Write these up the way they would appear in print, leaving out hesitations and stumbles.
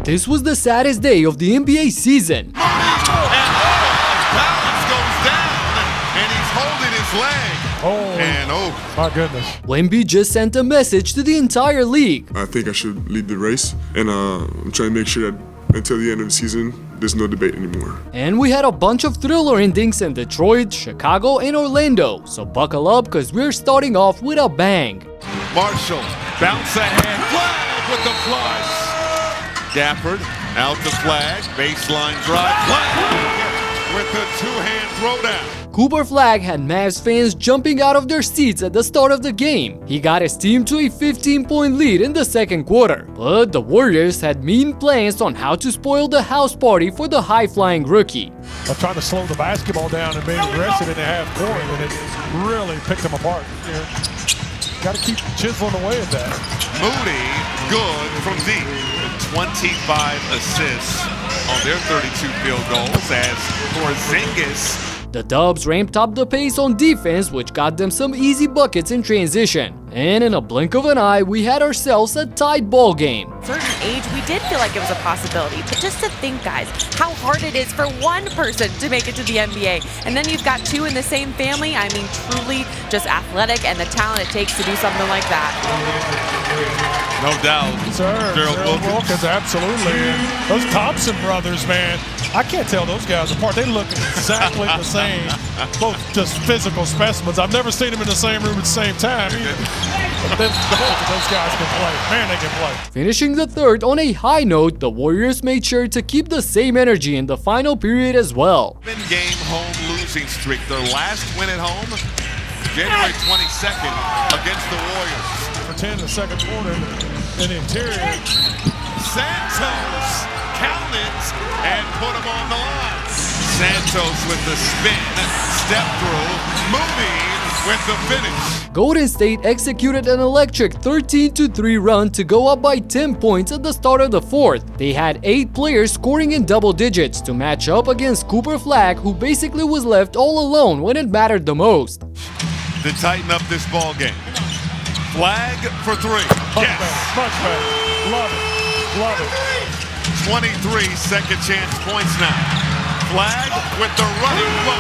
This was the saddest day of the NBA season. Balance goes down, and he's holding his leg. My goodness. Wemby just sent a message to the entire league. I think I should lead the race, and I'm trying to make sure that until the end of the season, there's no debate anymore. And we had a bunch of thriller endings in Detroit, Chicago, and Orlando, so buckle up because we're starting off with a bang. Marshall, bounce ahead, Flagg with the flush. Gafford, out to Flagg, baseline drive, Flagg with the two-hand throwdown. Cooper Flagg had Mavs fans jumping out of their seats at the start of the game. He got his team to a 15-point lead in the second quarter. But the Warriors had mean plans on how to spoil the house party for the high-flying rookie. I'm trying to slow the basketball down and being aggressive in the half court, and it really picked them apart. Got to keep chiseling away at that. Moody, good from deep. 25 assists on their 32 field goals as Porzingis. The Dubs ramped up the pace on defense, which got them some easy buckets in transition. And in a blink of an eye, we had ourselves a tight ball game. At a certain age, we did feel like it was a possibility. But just to think, guys, how hard it is for one person to make it to the NBA. And then you've got two in the same family. I mean, truly just athletic and the talent it takes to do something like that. No doubt. Sir, Gerald Wilkins, absolutely. And those Thompson brothers, man, I can't tell those guys apart. They look exactly the same. Both just physical specimens. I've never seen them in the same room at the same time. But both of those guys can play. Man, they can play. Finishing the third on a high note, the Warriors made sure to keep the same energy in the final period as well. Game home losing streak. Their last win at home, January 22nd against the Warriors. For 10 in the second quarter in the interior. Santos, count it, and put him on the line. Santos with the spin, step through, Moody with the finish. Golden State executed an electric 13-3 run to go up by 10 points at the start of the fourth. They had 8 players scoring in double digits to match up against Cooper Flagg, who basically was left all alone when it mattered the most. To tighten up this ball game. Flagg for three. Much better. Love it. 23 second chance points now. Flagg with the running flow.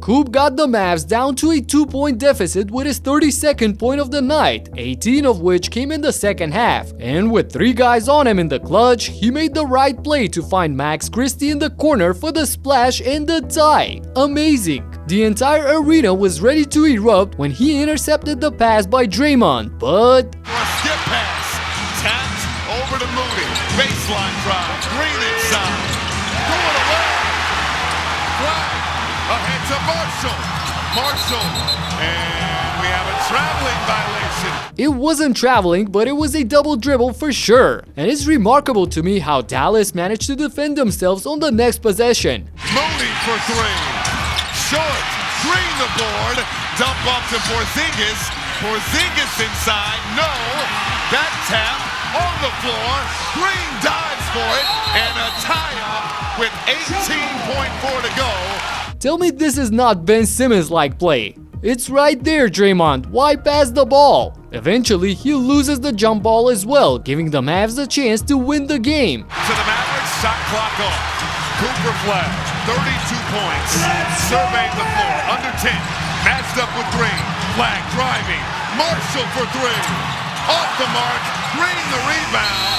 Coop got the Mavs down to a 2-point deficit with his 32nd point of the night, 18 of which came in the second half. And with 3 guys on him in the clutch, he made the right play to find Max Christie in the corner for the splash and the tie. Amazing! The entire arena was ready to erupt when he intercepted the pass by Draymond, but... A skip pass, tapped over to Moody, baseline drive, Green inside, going away. Flagg ahead to Marshall, and we have a traveling violation. It wasn't traveling, but it was a double dribble for sure. And it's remarkable to me how Dallas managed to defend themselves on the next possession. Moody for three, short, Green the board, dump off to Porzingis, Porzingis inside, no, that tap on the floor, Green dives for it, and a tie-up with 18.4 to go. Tell me this is not Ben Simmons-like play. It's right there, Draymond. Why pass the ball? Eventually, he loses the jump ball as well, giving the Mavs a chance to win the game. To the Mavericks, shot clock off. Cooper Flagg, 32 points, surveyed the floor, under 10, matched up with Green. Flagg driving, Marshall for three, off the mark, Green the rebound.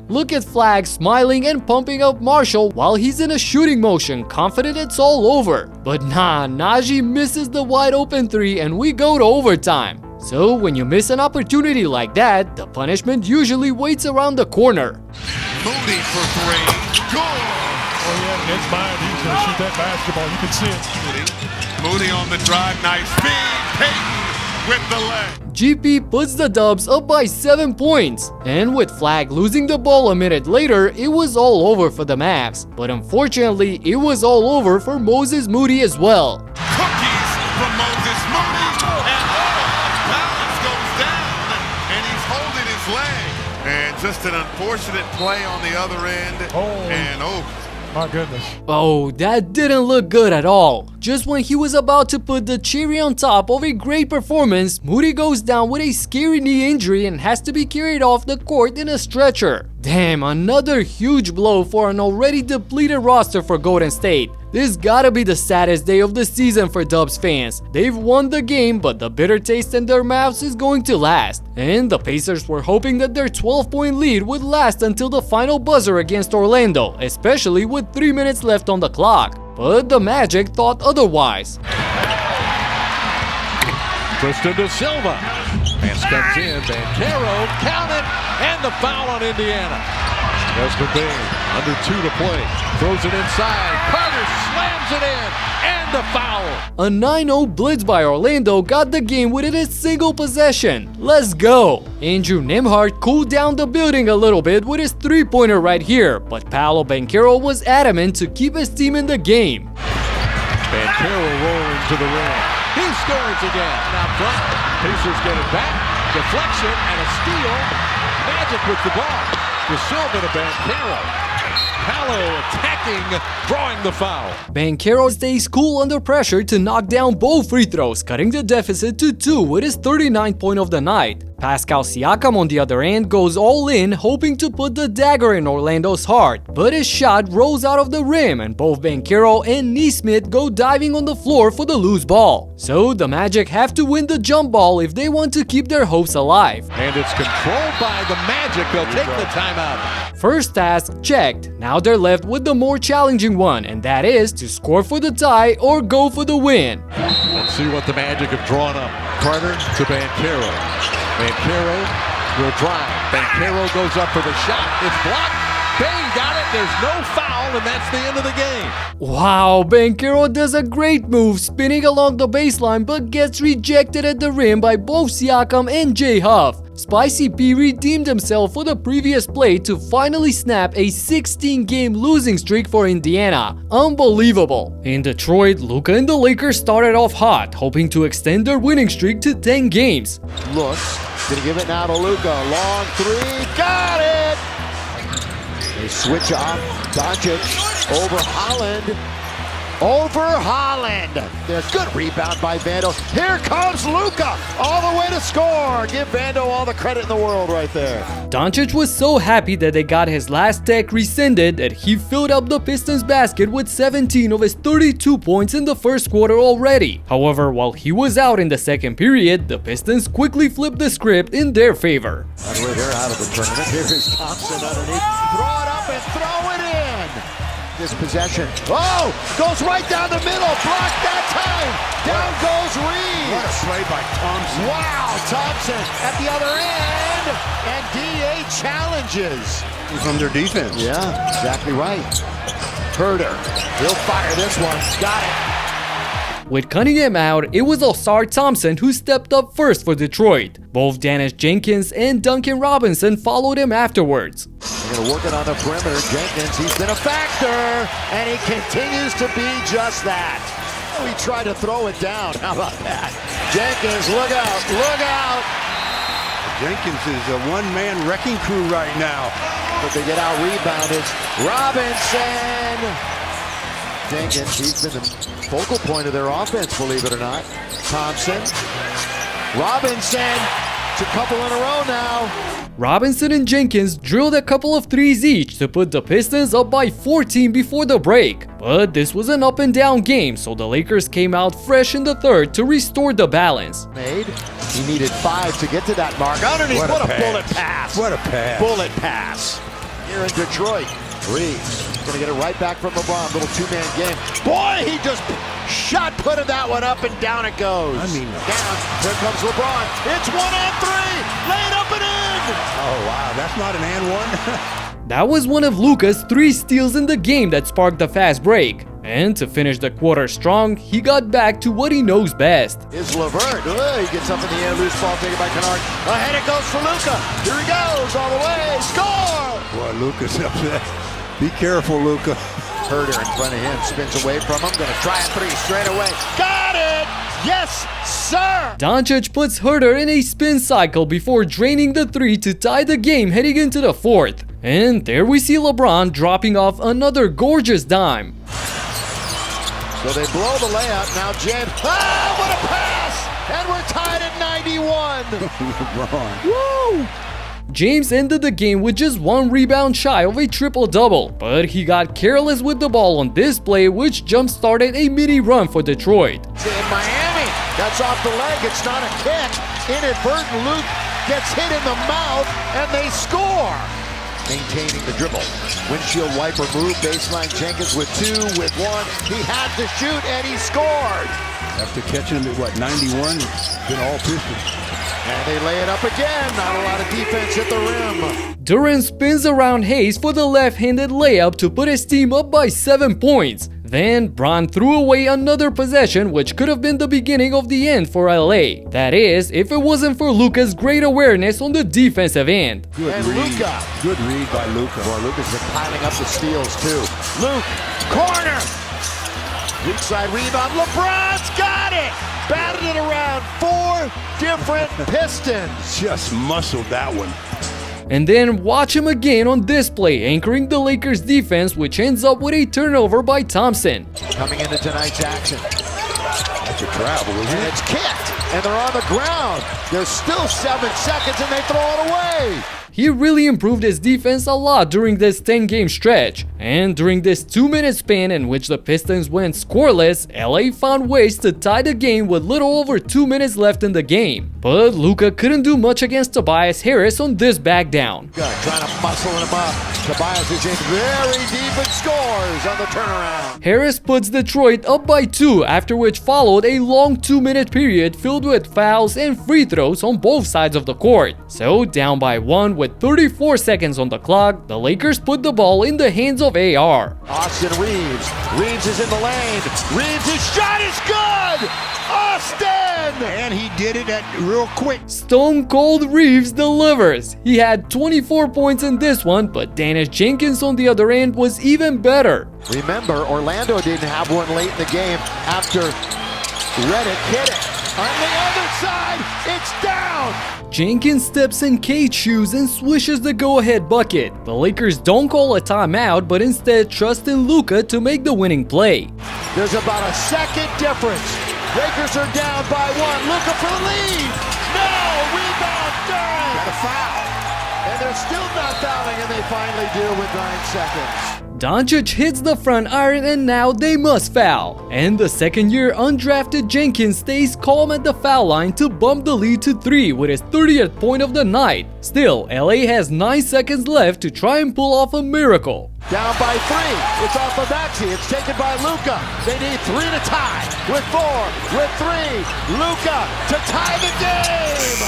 Look at Flagg smiling and pumping up Marshall while he's in a shooting motion, confident it's all over. But nah, Najee misses the wide open 3 and we go to overtime. So when you miss an opportunity like that, the punishment usually waits around the corner. Moody for three, good! Oh yeah, against mine, he's going to shoot that basketball, you can see it. Moody on the drive, nice feed, Payton with the leg. GP puts the Dubs up by 7 points, and with Flagg losing the ball a minute later, it was all over for the Mavs. But unfortunately, it was all over for Moses Moody as well. Cookies from Moses Moody, and balance goes down, and he's holding his leg. And just an unfortunate play on the other end, and My goodness. Oh, that didn't look good at all. Just when he was about to put the cherry on top of a great performance, Moody goes down with a scary knee injury and has to be carried off the court in a stretcher. Damn, another huge blow for an already depleted roster for Golden State. This gotta be the saddest day of the season for Dubs fans. They've won the game, but the bitter taste in their mouths is going to last. And the Pacers were hoping that their 12-point lead would last until the final buzzer against Orlando, especially with 3 minutes left on the clock. But the Magic thought otherwise. Tristan to Silva. Pass comes in. Banchero, count it, and the foul on Indiana. Desmond Bain, under 2 to play. Throws it inside. Carter slams it in, and the foul. A 9-0 blitz by Orlando got the game within a single possession. Let's go! Andrew Nembhard cooled down the building a little bit with his 3-pointer right here, but Paolo Banchero was adamant to keep his team in the game. Banchero rolling to the rim. He scores again. Out front. Pacers get it back. Deflection and a steal. Magic with the ball. De Silva to Banchero. Paolo attacking, drawing the foul. Banchero stays cool under pressure to knock down both free throws, cutting the deficit to 2 with his 39th point of the night. Pascal Siakam on the other end goes all in, hoping to put the dagger in Orlando's heart, but his shot rolls out of the rim and both Banchero and Nesmith go diving on the floor for the loose ball. So the Magic have to win the jump ball if they want to keep their hopes alive. And it's controlled by the Magic. They'll take the timeout. First task checked. Now they're left with the more challenging one, and that is to score for the tie or go for the win. Let's see what the Magic have drawn up. Carter to Banchero. Banchero will drive. Banchero goes up for the shot. It's blocked. Bain got it. There's no foul, and that's the end of the game. Wow, Banchero does a great move spinning along the baseline but gets rejected at the rim by both Siakam and J. Huff. Spicy P redeemed himself for the previous play to finally snap a 16-game losing streak for Indiana. Unbelievable. In Detroit, Luka and the Lakers started off hot, hoping to extend their winning streak to 10 games. Looks, gonna give it now to Luka. Long three, got it! They switch off. Doncic over Holland. There's good rebound by Vando. Here comes Luka, all the way to score. Give Vando all the credit in the world right there. Doncic was so happy that they got his last tech rescinded that he filled up the Pistons basket with 17 of his 32 points in the first quarter already. However, while he was out in the second period, the Pistons quickly flipped the script in their favor. By the way, they're out of the tournament. Here is Thompson underneath. Throw it up and throw it in. This possession. Oh, goes right down the middle. Blocked that time. Down goes Reeves. What a play by Thompson. Wow, Thompson at the other end. And DA challenges. From their defense. Yeah, exactly right. Herter. He'll fire this one. Got it. With Cunningham out, it was Osar Thompson who stepped up first for Detroit. Both Dennis Jenkins and Duncan Robinson followed him afterwards. They're going to work it on the perimeter. Jenkins, he's been a factor, and he continues to be just that. Oh, he tried to throw it down. How about that? Jenkins, look out, look out. Jenkins is a one-man wrecking crew right now. But they get out rebounded. Robinson. Jenkins, he's been the focal point of their offense, believe it or not. Thompson. Robinson. It's a couple in a row now. Robinson and Jenkins drilled a couple of threes each to put the Pistons up by 14 before the break. But this was an up and down game, so the Lakers came out fresh in the third to restore the balance. He needed 5 to get to that mark. Underneath, what a bullet pass. What a pass. Bullet pass. Here in Detroit, Reeves gonna get it right back from LeBron. Little two-man game. Boy, he just shot putted that one up and down it goes. I mean, down. Here comes LeBron. It's 1 on 3. Lay it up and in. Oh, wow. That's not an and one. That was one of Luka's 3 steals in the game that sparked the fast break. And to finish the quarter strong, he got back to what he knows best. Is Levert. He gets up in the air. Loose ball taken by Kennard. Ahead it goes for Luka. Here he goes all the way. Score! Boy, Luka's up there. Be careful, Luka. Herter in front of him. Spins away from him. Gonna try a 3 straight away. Got it! Yes, sir! Doncic puts Herter in a spin cycle before draining the 3 to tie the game heading into the fourth. And there we see LeBron dropping off another gorgeous dime. So they blow the layup. Now James. Ah, what a pass! And we're tied at 91. LeBron. Woo! James ended the game with just 1 rebound shy of a triple-double, but he got careless with the ball on this play, which jump-started a mini run for Detroit. In Miami, that's off the leg. It's not a kick. Inadvertent. Luke gets hit in the mouth, and they score. Maintaining the dribble. Windshield wiper move. Baseline Jenkins with 2, with 1. He had to shoot, and he scored. After catching him at, 91? Been all Pistons. And they lay it up again. Not a lot of defense at the rim. Durant spins around Hayes for the left-handed layup to put his team up by 7 points. Then Bron threw away another possession, which could have been the beginning of the end for LA. That is, if it wasn't for Luka's great awareness on the defensive end. Good Luka. Good read by Luka. Boy, Luka's been piling up the steals too. Luke, corner. Weak side rebound. LeBron's got it. Batted it around 4 different Pistons. Just muscled that one. And then watch him again on this play, anchoring the Lakers defense, which ends up with a turnover by Thompson. Coming into tonight's action. That's a travel, isn't And it? it's kicked. And they're on the ground. There's still 7 seconds and they throw it away. He really improved his defense a lot during this 10-game stretch. And during this 2-minute span in which the Pistons went scoreless, LA found ways to tie the game with little over 2 minutes left in the game. But Luka couldn't do much against Tobias Harris on this back down. Trying to muscle him up. Tobias is in very deep and scores on the turnaround. Harris puts Detroit up by 2, after which followed a long 2-minute period filled with fouls and free throws on both sides of the court. So down by 1 with 34 seconds on the clock, the Lakers put the ball in the hands of AR. Austin Reeves. Reeves is in the lane. Reeves' shot is good! Austin! And he did it real quick. Stone Cold Reeves delivers. He had 24 points in this one, but Dennis Jenkins on the other end was even better. Remember, Orlando didn't have one late in the game after Reddick hit it. On the other side, it's down! Jenkins steps in Kate's shoes and swishes the go-ahead bucket. The Lakers don't call a timeout, but instead trust in Luka to make the winning play. There's about a second difference. Lakers are down by 1. Luka for the lead! No! Rebound Durant! Got a foul. And they're still not fouling, and they finally do with 9 seconds. Doncic hits the front iron and now they must foul. And the second-year undrafted Jenkins stays calm at the foul line to bump the lead to 3 with his 30th point of the night. Still, LA has 9 seconds left to try and pull off a miracle. Down by 3. It's off of Maxey. It's taken by Luka. They need 3 to tie. With 4. With 3. Luka to tie the game.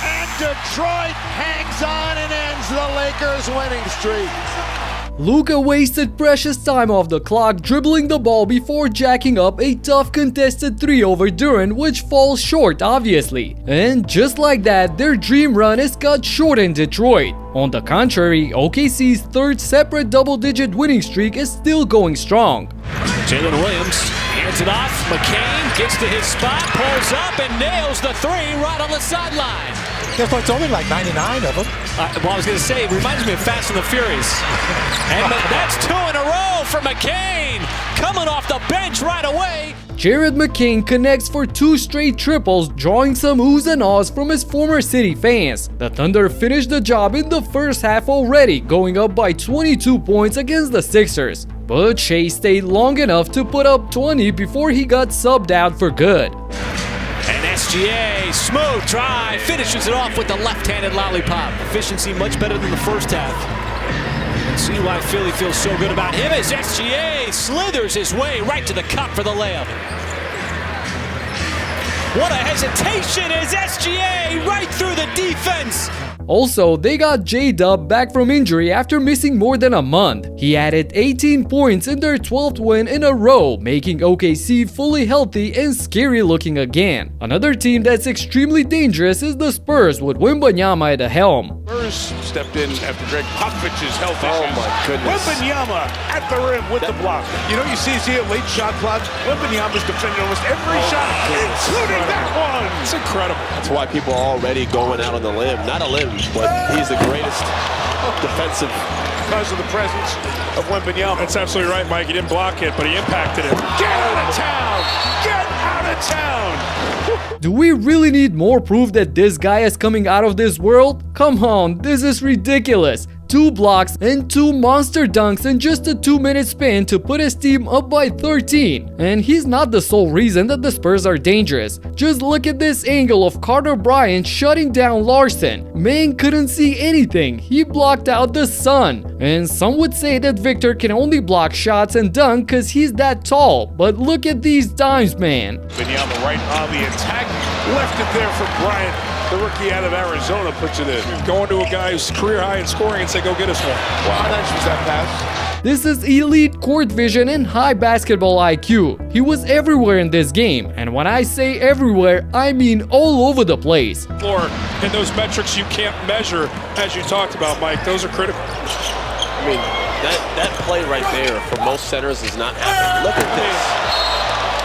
And Detroit hangs on and ends the Lakers' winning streak. Luka wasted precious time off the clock dribbling the ball before jacking up a tough contested 3 over Durant, which falls short obviously. And just like that, their dream run is cut short in Detroit. On the contrary, OKC's 3rd separate double-digit winning streak is still going strong. Jalen Williams hands it off. McCain gets to his spot, pulls up and nails the 3 right on the sideline. There's only like 99 of them. Well, I was going to say, it reminds me of Fast and the Furious. And that's 2 in a row for McCain, coming off the bench right away. Jared McCain connects for 2 straight triples, drawing some oohs and ahs from his former City fans. The Thunder finished the job in the first half already, going up by 22 points against the Sixers. But Shea stayed long enough to put up 20 before he got subbed out for good. And SGA, smooth drive, finishes it off with the left-handed lollipop. Efficiency much better than the first half. And see why Philly feels so good about him as SGA slithers his way right to the cup for the layup. What a hesitation as SGA right through the defense. Also, they got J-Dub back from injury after missing more than a month. He added 18 points in their 12th win in a row, making OKC fully healthy and scary looking again. Another team that's extremely dangerous is the Spurs with Wembanyama at the helm. Spurs stepped in after Greg Popovich's health issues. Oh my goodness. Wembanyama at the rim with the block. You know, you see a late shot clock. Wembanyama's defending almost every shot, including that one. It's incredible. That's why people are already going out on the limb. Not a limb, but he's the greatest defensive. Because of the presence of Wembanyama. That's absolutely right, Mike. He didn't block it, but he impacted it. Get out of town! Get out of town! Do we really need more proof that this guy is coming out of this world? Come on, this is ridiculous. 2 blocks and 2 monster dunks in just a 2-minute span to put his team up by 13. And he's not the sole reason that the Spurs are dangerous. Just look at this angle of Carter Bryant shutting down Larson. Man couldn't see anything. He blocked out the sun. And some would say that Victor can only block shots and dunk cause he's that tall. But look at these dimes, man. Wembanyama right on the attack. Left it there for Bryant. The rookie out of Arizona puts it in. Going to a guy who's career high in scoring and say, go get us one. Wow, how nice was that pass? This is elite court vision and high basketball IQ. He was everywhere in this game, and when I say everywhere, I mean all over the place. Floor, and those metrics you can't measure, as you talked about, Mike, those are critical. I mean, that play right there for most centers is not happening. Look at this.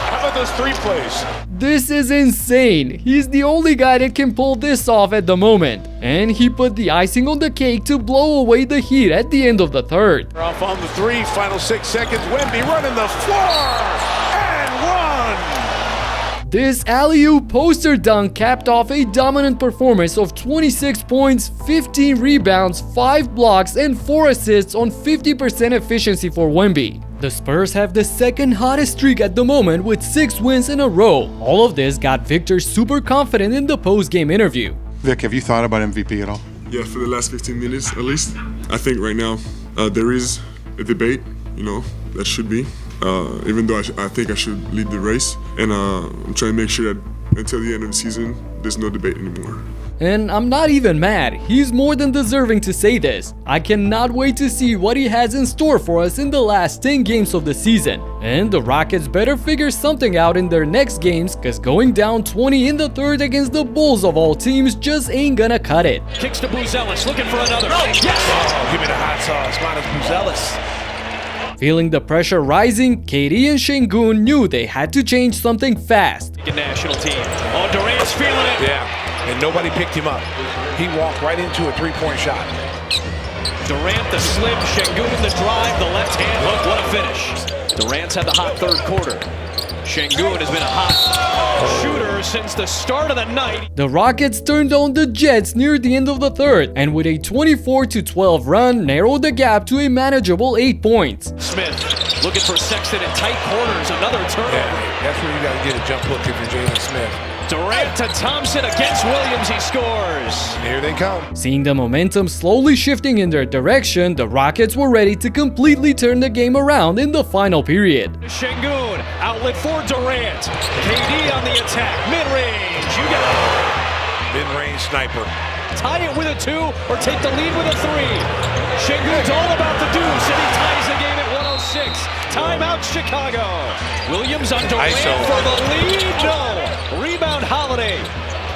How about those 3 plays? This is insane. He's the only guy that can pull this off at the moment. And he put the icing on the cake to blow away the Heat at the end of the third. Off on the 3, final 6 seconds. Wemby running the floor and one. This alley-oop poster dunk capped off a dominant performance of 26 points, 15 rebounds, 5 blocks, and 4 assists on 50% efficiency for Wemby. The Spurs have the second hottest streak at the moment with 6 wins in a row. All of this got Victor super confident in the post-game interview. Vic, have you thought about MVP at all? Yeah, for the last 15 minutes at least. I think right now there is a debate, that should be. Even though I think I should lead the race. And I'm trying to make sure that until the end of the season, there's no debate anymore. And I'm not even mad. He's more than deserving to say this. I cannot wait to see what he has in store for us in the last 10 games of the season. And the Rockets better figure something out in their next games, cause going down 20 in the third against the Bulls of all teams just ain't gonna cut it. Kicks to Buzelis, looking for another. Yes! Oh, give me the hot sauce, minus Buzelis. Feeling the pressure rising, KD and Şengün knew they had to change something fast. National team. Oh, Durant's feeling it. Yeah. And nobody picked him up. He walked right into a 3-point shot. Durant the slim, Şengün the drive, the left hand hook, what a finish. Durant's had the hot third quarter. Şengün has been a hot shooter since the start of the night. The Rockets turned on the Jets near the end of the third, and with a 24-12 run, narrowed the gap to a manageable 8 points. Smith looking for Sexton in tight corners, another turnover. Yeah, that's where you got to get a jump hook if you're Jalen Smith. Durant to Thompson against Williams, he scores. Here they come. Seeing the momentum slowly shifting in their direction, the Rockets were ready to completely turn the game around in the final period. Şengün, outlet for Durant. KD on the attack, mid-range, you got it. Mid-range sniper. Tie it with a 2 or take the lead with a 3. Şengün's all about the deuce and he ties the game at 106. Timeout Chicago. Williams on Durant for the lead. No. Rebound Holiday.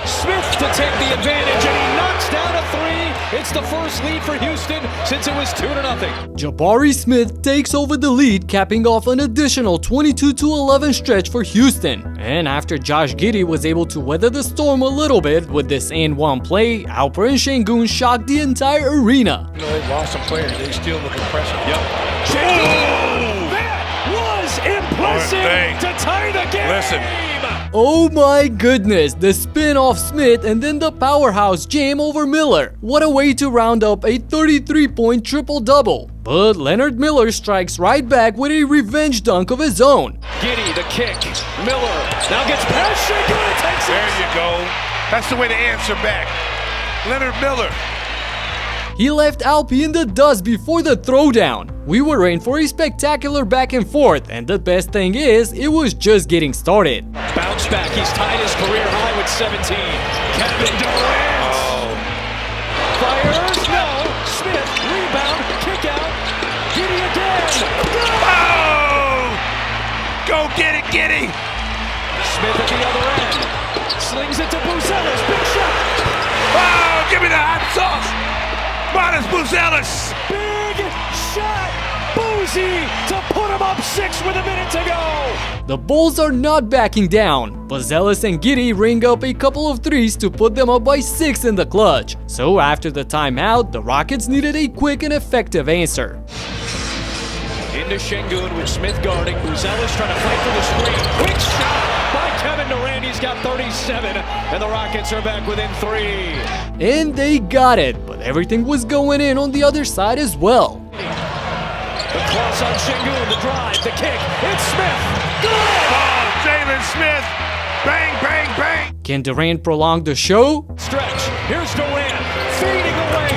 Smith to take the advantage and he knocks down a 3. It's the first lead for Houston since it was 2-0. Jabari Smith takes over the lead, capping off an additional 22-11 stretch for Houston. And after Josh Giddey was able to weather the storm a little bit with this and-one play, Alper and Şengün shocked the entire arena. They've lost some players. They still look impressive. Yep. Şengün! That was impressive to tie the game! Listen. Oh my goodness, the spin off Smith and then the powerhouse jam over Miller. What a way to round up a 33-point triple-double. But Leonard Miller strikes right back with a revenge dunk of his own. Giddey, the kick. Miller now gets past Şengün and takes it. There you go. That's the way to answer back. Leonard Miller. He left Alpe in the dust before the throwdown. We were in for a spectacular back and forth, and the best thing is, it was just getting started. Bounce back, he's tied his career high with 17. Kevin Durant! Fires, no! Smith, rebound, kick out. Giddey again! Oh! Go get it, Giddey! Smith at the other end. Slings it to Buzelis, big shot! Oh, give me the hot sauce! Minus Buzelis! Big shot! Boozy to put him up 6 with a minute to go. The Bulls are not backing down. Buzelis and Giddey ring up a couple of threes to put them up by 6 in the clutch. So after the timeout, the Rockets needed a quick and effective answer. Into Şengün with Smith guarding. Buzelis trying to fight for the screen. Quick shot by Kevin Durant. He's got 37, and the Rockets are back within 3. And they got it, but everything was going in on the other side as well. The cross on Şengün, the drive, the kick. It's Smith. Good! Oh, Jalen Smith. Bang, bang, bang. Can Durant prolong the show? Stretch. Here's Durant fading away.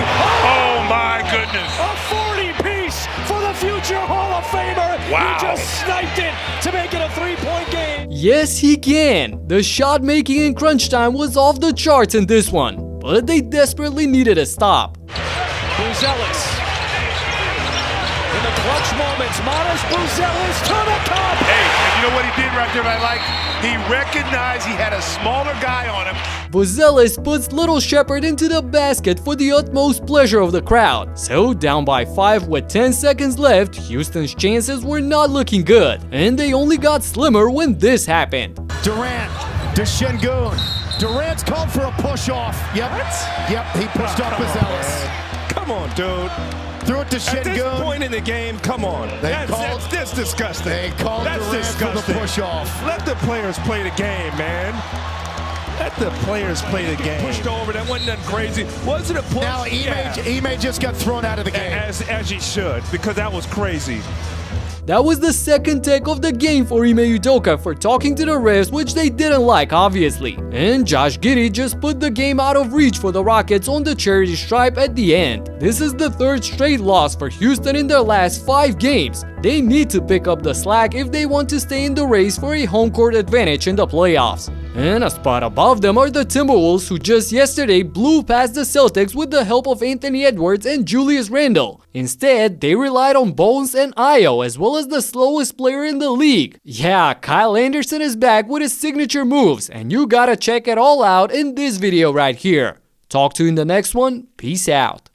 Oh, my goodness. A 40-piece for the future Hall of Famer. Wow. He just sniped it to make it a 3-point game. Yes, he can. The shot making in crunch time was off the charts in this one, but they desperately needed a stop. Buzelis. In the clutch moments, Matas Buzelis to the cup. Hey, and you know what he did right there that I like? He recognized he had a smaller guy on him. Buzelis puts Little Shepard into the basket for the utmost pleasure of the crowd. So down by 5 with 10 seconds left, Houston's chances were not looking good, and they only got slimmer when this happened. Durant to Şengün. Durant's called for a push-off. Yep. Yep, he pushed off Buzelis. Come on, dude. Threw it to At this Şengün. point in the game, come on. That's disgusting. They called That's Durant disgusting. for the push-off. Let the players play the game, man. Let the players play the game. Pushed over. That wasn't nothing crazy. Was it a push? Now, Ime just got thrown out of the game. As he should, because that was crazy. That was the second take of the game for Ime Udoka for talking to the refs, which they didn't like, obviously. And Josh Giddey just put the game out of reach for the Rockets on the charity stripe at the end. This is the third straight loss for Houston in their last 5 games. They need to pick up the slack if they want to stay in the race for a home court advantage in the playoffs. And a spot above them are the Timberwolves, who just yesterday blew past the Celtics with the help of Anthony Edwards and Julius Randle. Instead, they relied on Bones and Ayo, as well as the slowest player in the league. Yeah, Kyle Anderson is back with his signature moves, and you gotta check it all out in this video right here. Talk to you in the next one. Peace out.